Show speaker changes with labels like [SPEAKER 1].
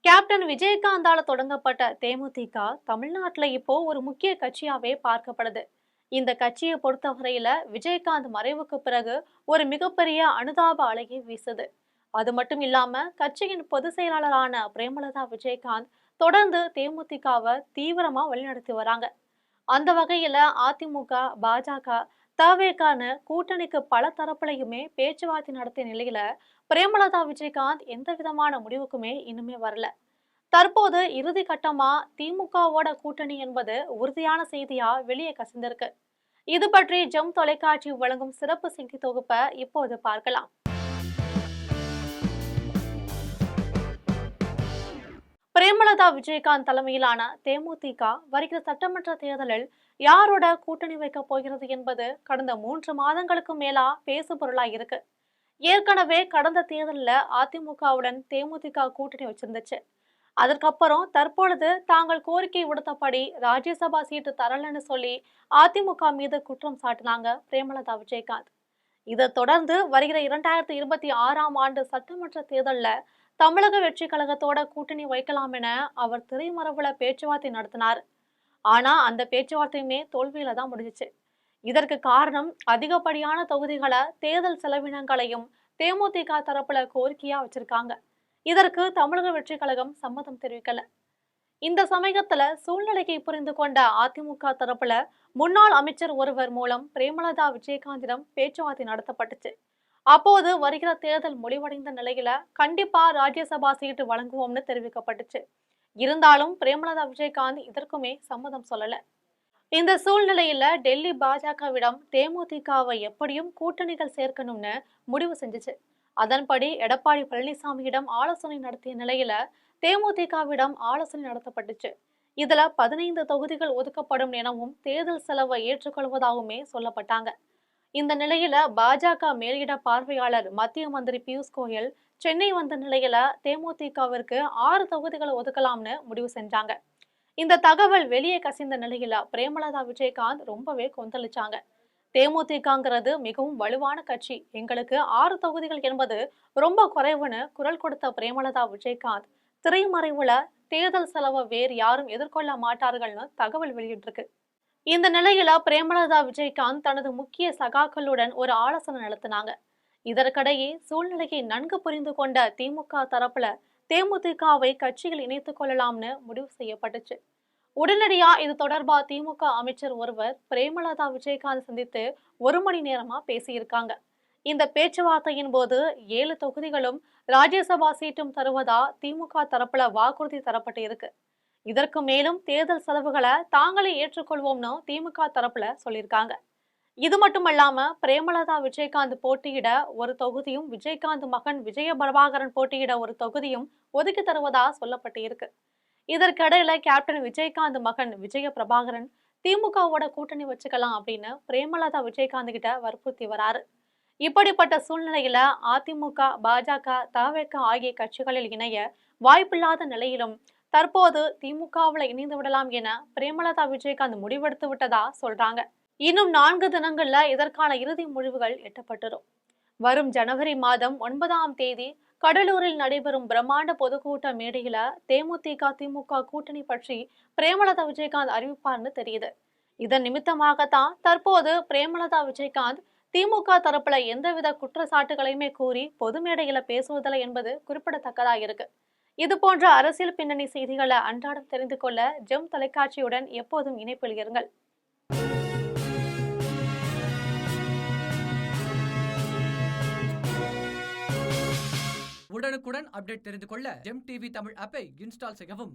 [SPEAKER 1] Captain விஜயகாந்தால தொடங்கப்பட்ட தேமுதிக தமிழ்நாட்டுல இப்போ ஒரு முக்கிய கட்சியாவே பார்க்கப்படுது. இந்த கட்சியை பொறுத்தவரையில விஜயகாந்த் மறைவுக்கு பிறகு ஒரு மிகப்பெரிய அனுதாப அலையை வீசுது. அது மட்டும் இல்லாம கட்சியின் பொதுச் செயலாளரான பிரேமலதா விஜயகாந்த் தொடர்ந்து தேமுதிகவை தீவிரமா வழிநடத்தி வராங்க. அந்த வகையில அதிமுக, பாஜக, தவேகான்னு கூட்டணிக்கு பல தரப்புலையுமே பேச்சுவார்த்தை நடத்திய நிலையில பிரேமலதா விஜயகாந்த் எந்த விதமான முடிவுக்குமே இன்னுமே வரல. தற்போது இறுதி கட்டமா திமுகவோட கூட்டணி என்பது உறுதியான செய்தியா வெளியே கசிந்திருக்கு. இது பற்றி ஜெம் தொலைக்காட்சி வழங்கும் சிறப்பு செய்தி தொகுப்பை இப்போது பார்க்கலாம். பிரேமலதா விஜயகாந்த் தலைமையிலான தேமுதிக வருகிற சட்டமன்ற தேர்தலில் யாரோட கூட்டணி வைக்க போகிறது என்பது கடந்த 3 மாதங்களுக்கு மேலா பேசு பொருளா இருக்கு. ஏற்கனவே கடந்த தேர்தலில் அதிமுகவுடன் தேமுதிக கூட்டணி வச்சிருந்துச்சு. அதற்கப்புறம் தற்பொழுது தாங்கள் கோரிக்கை விடுத்தபடி ராஜ்யசபா சீட்டு தரலன்னு சொல்லி அதிமுக மீது குற்றம் சாட்டினாங்க பிரேமலதா விஜயகாந்த். இதை தொடர்ந்து வருகிற 2026ஆம் ஆண்டு சட்டமன்ற தேர்தலில் தமிழக வெற்றி கழகத்தோட கூட்டணி வைக்கலாம் என அவர் திரைமறைவுல பேச்சுவார்த்தை நடத்தினார். ஆனா அந்த பேச்சுவார்த்தையுமே தோல்வியில தான் முடிஞ்சிச்சு. இதற்கு காரணம் அதிகப்படியான தொகுதிகளை தேர்தல் செலவினங்களையும் தேமுதிக தரப்புல கோரிக்கையா வச்சிருக்காங்க. இதற்கு தமிழக வெற்றி கழகம் சம்மதம் தெரிவிக்கல. இந்த சமயத்துல சூழ்நிலையை புரிந்து கொண்ட அதிமுக தரப்புல முன்னாள் அமைச்சர் ஒருவர் மூலம் பிரேமலதா விஜயகாந்திடம் பேச்சுவார்த்தை நடத்தப்பட்டுச்சு. அப்போது வருகிற தேர்தல் முடிவடைந்த நிலையில கண்டிப்பா ராஜ்யசபா சீட்டு வழங்குவோம்னு தெரிவிக்கப்பட்டுச்சு. இருந்தாலும் பிரேமலதா விஜயகாந்த் இதற்குமே சம்மதம் சொல்லல. இந்த சூழ்நிலையில டெல்லி பாஜகவிடம் தேமுதிகவை எப்படியும் கூட்டணிகள் சேர்க்கணும்னு முடிவு செஞ்சுச்சு. அதன்படி எடப்பாடி பழனிசாமியிடம் ஆலோசனை நடத்திய நிலையில தேமுதிகவிடம் ஆலோசனை நடத்தப்பட்டுச்சு. இதுல 15 தொகுதிகள் ஒதுக்கப்படும் எனவும் தேர்தல் செலவை ஏற்றுக்கொள்வதாகவுமே சொல்லப்பட்டாங்க. இந்த நிலையில பாஜக மேலிட பார்வையாளர் மத்திய மந்திரி பியூஷ் கோயல் சென்னை வந்த நிலையில தேமுதிகவிற்கு 6 தொகுதிகளை ஒதுக்கலாம்னு முடிவு செஞ்சாங்க. இந்த தகவல் வெளியே கசிந்த நிலையில பிரேமலதா விஜயகாந்த் ரொம்பவே கொந்தளிச்சாங்க. தேமுதிகங்கிறது மிகவும் வலுவான கட்சி, எங்களுக்கு 6 தொகுதிகள் என்பது ரொம்ப குறைவுன்னு குரல் கொடுத்த பிரேமலதா விஜயகாந்த் திரைமறைவுல தேர்தல் செலவை வேறு யாரும் எதிர்கொள்ள மாட்டார்கள்னு தகவல் வெளியிட்டிருக்கு. இந்த நிலையில பிரேமலதா விஜயகாந்த் தனது முக்கிய சகாக்களுடன் ஒரு ஆலோசனை நடத்தினாங்க. இதற்கிடையே சூழ்நிலையை நன்கு புரிந்து கொண்ட திமுக தரப்புல தேமுதிகவை கட்சியில் இணைத்துக் கொள்ளலாம்னு முடிவு செய்யப்பட்டுச்சு. உடனடியா இது தொடர்பா திமுக அமைச்சர் ஒருவர் பிரேமலதா விஜயகாந்த் சந்தித்து 1 மணி நேரமா பேசியிருக்காங்க. இந்த பேச்சுவார்த்தையின் போது 7 தொகுதிகளும் ராஜ்யசபா சீட்டும் தருவதா திமுக தரப்புல வாக்குறுதி தரப்பட்டு இருக்கு. இதற்கு மேலும் தேர்தல் செலவுகளை தாங்களே ஏற்றுக்கொள்வோம்னு திமுக தரப்புல சொல்லியிருக்காங்க. இது மட்டுமல்லாம பிரேமலதா விஜயகாந்த் போட்டியிட ஒரு தொகுதியும் விஜயகாந்த் மகன் விஜய பிரபாகரன் போட்டியிட ஒரு தொகுதியும் ஒதுக்கி தருவதா சொல்லப்பட்டு இருக்கு. இதற்கிடையில கேப்டன் விஜயகாந்த் மகன் விஜய பிரபாகரன் திமுகவோட கூட்டணி வச்சுக்கலாம் அப்படின்னு பிரேமலதா விஜயகாந்த் கிட்ட வற்புறுத்தி வராரு. இப்படிப்பட்ட சூழ்நிலையில அதிமுக, பாஜக, தவேக ஆகிய கட்சிகளில் இணைய வாய்ப்பில்லாத நிலையிலும் தற்போது திமுகவுல இணைந்து விடலாம் என பிரேமலதா விஜயகாந்த் முடிவெடுத்து விட்டதா சொல்றாங்க. இன்னும் 4 தினங்கள்ல இதற்கான இறுதி முடிவுகள் எட்டப்பட்டுரும். வரும் ஜனவரி மாதம் 9ஆம் தேதி கடலூரில் நடைபெறும் பிரம்மாண்ட பொதுக்கூட்ட மேடையில தேமுதிக திமுக கூட்டணி பற்றி பிரேமலதா விஜயகாந்த் அறிவிப்பார்னு தெரியுது. இதன் நிமித்தமாகத்தான் தற்போது பிரேமலதா விஜயகாந்த் திமுக தரப்புல எந்தவித குற்றச்சாட்டுகளையுமே கூறி பொது மேடையில பேசுவதில்லை என்பது குறிப்பிடத்தக்கதா இருக்கு. இது போன்ற அரசியல் பின்னணி செய்திகளை அன்றாடம் தெரிந்து கொள்ள ஜெம் தொலைக்காட்சியுடன் எப்போதும் இணைப்பில் இருங்கள்.
[SPEAKER 2] உடனுக்குடன் அப்டேட் தெரிந்து கொள்ள ஜெம் டிவி தமிழ் ஆப்பை இன்ஸ்டால் செய்யவும்.